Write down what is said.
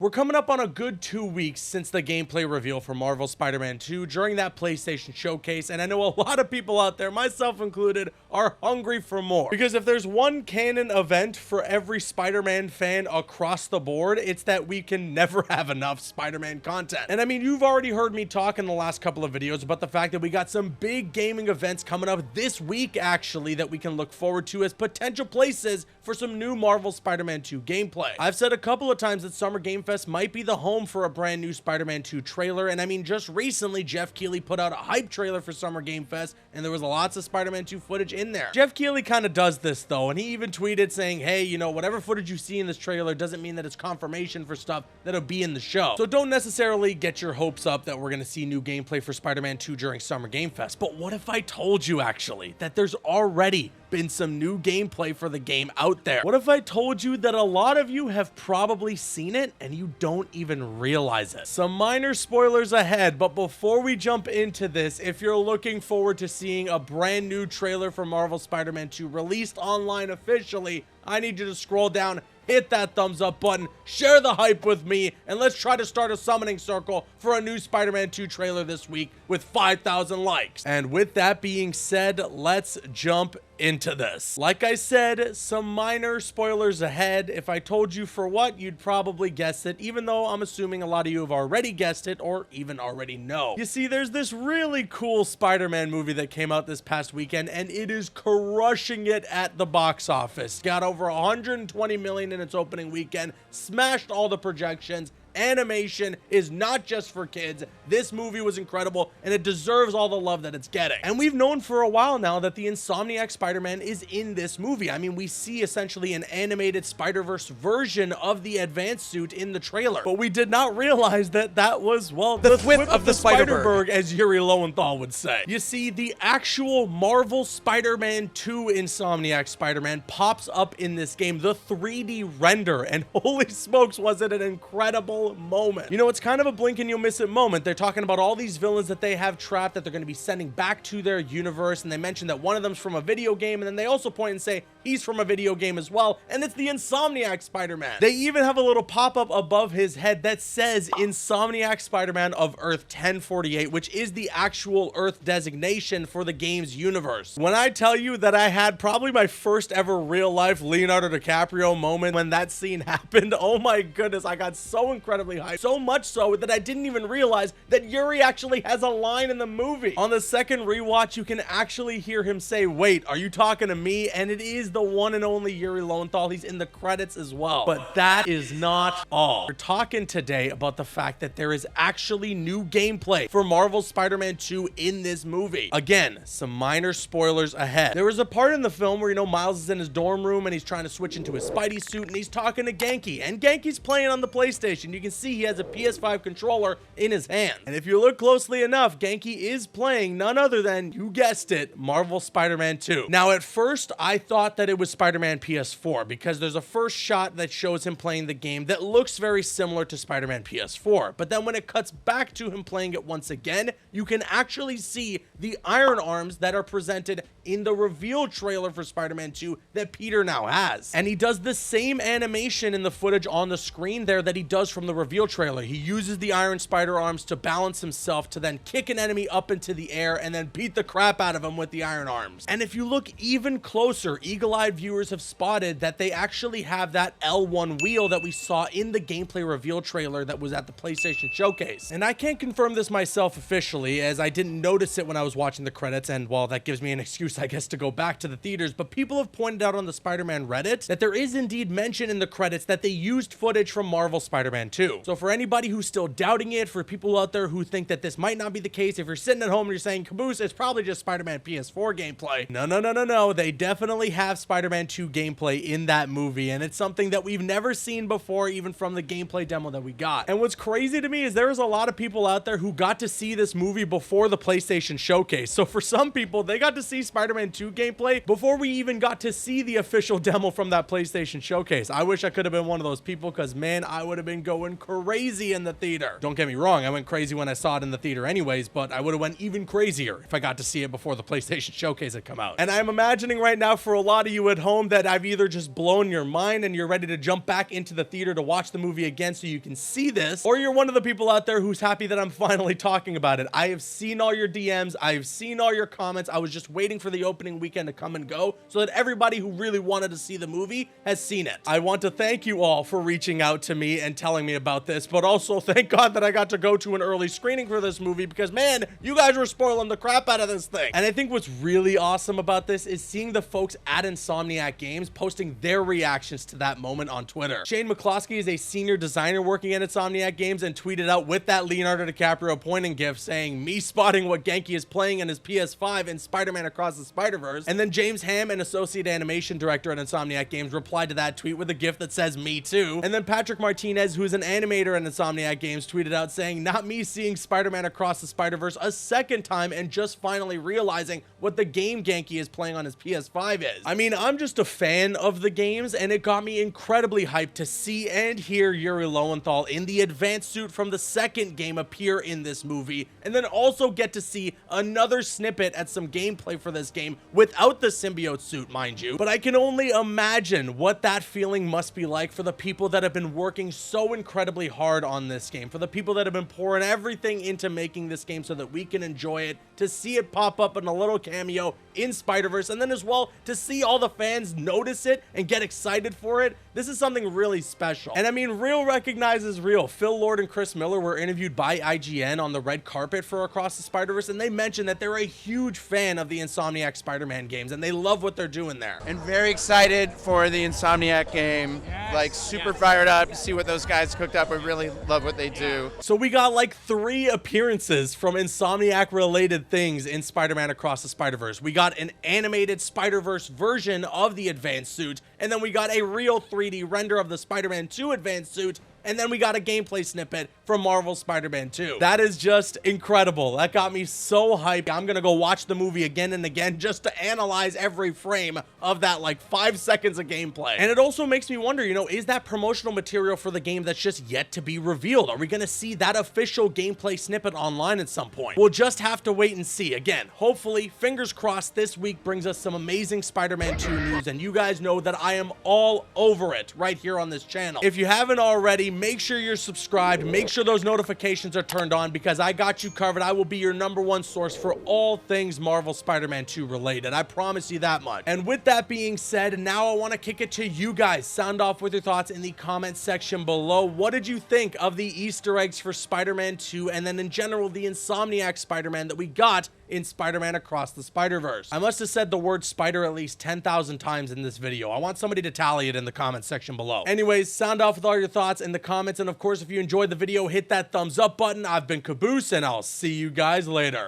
We're coming up on a good 2 weeks since the gameplay reveal for Marvel Spider-Man 2 during that PlayStation showcase, and I know a lot of people out there, myself included, are hungry for more. Because if there's one canon event for every Spider-Man fan across the board, it's that we can never have enough Spider-Man content. And I mean, you've already heard me talk in the last couple of videos about the fact that we got some big gaming events coming up this week, actually, that we can look forward to as potential places for some new Marvel Spider-Man 2 gameplay. I've said a couple of times that Summer Game Fest might be the home for a brand new Spider-Man 2 trailer, and I mean, just recently Jeff Keighley put out a hype trailer for Summer Game Fest, and there was lots of Spider-Man 2 footage in there. Jeff Keighley kind of does this though, and he even tweeted saying, hey, you know, whatever footage you see in this trailer doesn't mean that it's confirmation for stuff that'll be in the show. So don't necessarily get your hopes up that we're gonna see new gameplay for Spider-Man 2 during Summer Game Fest. But what if I told you actually that there's already been some new gameplay for the game out there? What if I told you that a lot of you have probably seen it and you don't even realize it? Some minor spoilers ahead, but before we jump into this, if you're looking forward to seeing a brand new trailer for Marvel Spider-Man 2 released online officially, I need you to scroll down, hit that thumbs up button, share the hype with me, and let's try to start a summoning circle for a new Spider-Man 2 trailer this week with 5,000 likes. And with that being said, let's jump into this. Like I said, some minor spoilers ahead. If I told you for what, you'd probably guess it, even though I'm assuming a lot of you have already guessed it or even already know. You see, there's this really cool Spider-Man movie that came out this past weekend, and it is crushing it at the box office. Got over 120 million in its opening weekend, smashed all the projections. Animation is not just for kids. This movie was incredible, and it deserves all the love that it's getting. And we've known for a while now that the Insomniac Spider-Man is in this movie. I mean, we see essentially an animated Spider-Verse version of the advanced suit in the trailer, but we did not realize that that was, well, the whip of the Spider-Berg, as Yuri Lowenthal would say. You see, the actual Marvel Spider-Man 2 Insomniac Spider-Man pops up in this game, the 3D render, and holy smokes, was it an incredible moment. You know, it's kind of a blink and you'll miss it moment. They're talking about all these villains that they have trapped that they're going to be sending back to their universe, and they mentioned that one of them's from a video game, and then they also point and say he's from a video game as well, and it's the Insomniac Spider-Man. They even have a little pop-up above his head that says Insomniac Spider-Man of Earth 1048, which is the actual Earth designation for the game's universe. When I tell you that I had probably my first ever real-life Leonardo DiCaprio moment when that scene happened, oh my goodness, I got so incredibly hyped. So much so that I didn't even realize that Yuri actually has a line in the movie. On the second rewatch, you can actually hear him say, wait, are you talking to me? And it is the one and only Yuri Lowenthal. He's in the credits as well. But that is not all. We're talking today about the fact that there is actually new gameplay for Marvel Spider-Man 2 in this movie. Again, some minor spoilers ahead. There was a part in the film where, you know, Miles is in his dorm room and he's trying to switch into his Spidey suit, and he's talking to Genki, and Genki's playing on the PlayStation. You can see he has a PS5 controller in his hand. And if you look closely enough, Genki is playing none other than, you guessed it, Marvel Spider-Man 2. Now, at first, I thought that it was Spider-Man PS4 because there's a first shot that shows him playing the game that looks very similar to Spider-Man PS4. But then when it cuts back to him playing it once again, you can actually see the iron arms that are presented in the reveal trailer for Spider-Man 2 that Peter now has. And he does the same animation in the footage on the screen there that he does from the reveal trailer. He uses the Iron Spider arms to balance himself to then kick an enemy up into the air and then beat the crap out of him with the iron arms. And if you look even closer, eagle-eyed viewers have spotted that they actually have that L1 wheel that we saw in the gameplay reveal trailer that was at the PlayStation showcase. And I can't confirm this myself officially, as I didn't notice it when I was watching the credits, and well, that gives me an excuse, I guess, to go back to the theaters, but people have pointed out on the Spider-Man Reddit that there is indeed mention in the credits that they used footage from Marvel Spider-Man 2. So for anybody who's still doubting it, for people out there who think that this might not be the case, if you're sitting at home and you're saying, Caboose, it's probably just Spider-Man PS4 gameplay. No. They definitely have Spider-Man 2 gameplay in that movie, and it's something that we've never seen before, even from the gameplay demo that we got. And what's crazy to me is there's a lot of people out there who got to see this movie before the PlayStation showcase. So for some people, they got to see Spider-Man 2 gameplay before we even got to see the official demo from that PlayStation showcase. I wish I could have been one of those people, because man, I would have been going went crazy in the theater. Don't get me wrong, I went crazy when I saw it in the theater anyways, but I would have went even crazier if I got to see it before the PlayStation Showcase had come out. And I'm imagining right now for a lot of you at home that I've either just blown your mind and you're ready to jump back into the theater to watch the movie again so you can see this, or you're one of the people out there who's happy that I'm finally talking about it. I have seen all your DMs, I've seen all your comments. I was just waiting for the opening weekend to come and go so that everybody who really wanted to see the movie has seen it. I want to thank you all for reaching out to me and telling me about this, but also thank God that I got to go to an early screening for this movie because, man, you guys were spoiling the crap out of this thing. And I think what's really awesome about this is seeing the folks at Insomniac Games posting their reactions to that moment on Twitter. Shane McCloskey is a senior designer working at Insomniac Games and tweeted out with that Leonardo DiCaprio pointing gif saying, "Me spotting what Genki is playing in his PS5 in Spider-Man Across the Spider-Verse." And then James Ham, an associate animation director at Insomniac Games, replied to that tweet with a gif that says "Me too." And then Patrick Martinez, who's an animator at Insomniac Games, tweeted out saying, "Not me seeing Spider-Man Across the Spider-Verse a second time and just finally realizing what the game Genki is playing on his PS5 is." I mean, I'm just a fan of the games, and it got me incredibly hyped to see and hear Yuri Lowenthal in the advanced suit from the second game appear in this movie, and then also get to see another snippet at some gameplay for this game without the symbiote suit, mind you. But I can only imagine what that feeling must be like for the people that have been working so incredibly hard on this game, for the people that have been pouring everything into making this game so that we can enjoy it, to see it pop up in a little cameo in Spider-Verse, and then as well to see all the fans notice it and get excited for it. This is something really special. And I mean, real recognizes real. Phil Lord and Chris Miller were interviewed by IGN on the red carpet for Across the Spider-Verse, and they mentioned that they're a huge fan of the Insomniac Spider-Man games, and they love what they're doing there. And very excited for the Insomniac game. Like, super fired up to see what those guys cooked up. I really love what they do. So we got like 3 appearances from Insomniac related things in Spider-Man Across the Spider-Verse. We got an animated Spider-Verse version of the advanced suit, and then we got a real 3D render of the Spider-Man 2 advanced suit, and then we got a gameplay snippet from Marvel's Spider-Man 2. That is just incredible. That got me so hyped. I'm gonna go watch the movie again and again just to analyze every frame of that like 5 seconds of gameplay. And it also makes me wonder, you know, is that promotional material for the game that's just yet to be revealed? Are we gonna see that official gameplay snippet online at some point? We'll just have to wait and see. Again, hopefully, fingers crossed, this week brings us some amazing Spider-Man 2 news, and you guys know that I am all over it right here on this channel. If you haven't already, make sure you're subscribed, make sure those notifications are turned on, because I got you covered. I will be your #1 source for all things Marvel Spider-Man 2 related. I promise you that much. And with that being said, now I want to kick it to you guys. Sound off with your thoughts in the comment section below. What did you think of the Easter eggs for Spider-Man 2, and then in general the Insomniac Spider-Man that we got in Spider-Man Across the Spider-Verse? I must have said the word spider at least 10,000 times in this video. I want somebody to tally it in the comment section below. Anyways, sound off with all your thoughts in the comments, and of course, if you enjoyed the video, hit that thumbs up button. I've been Caboose, and I'll see you guys later.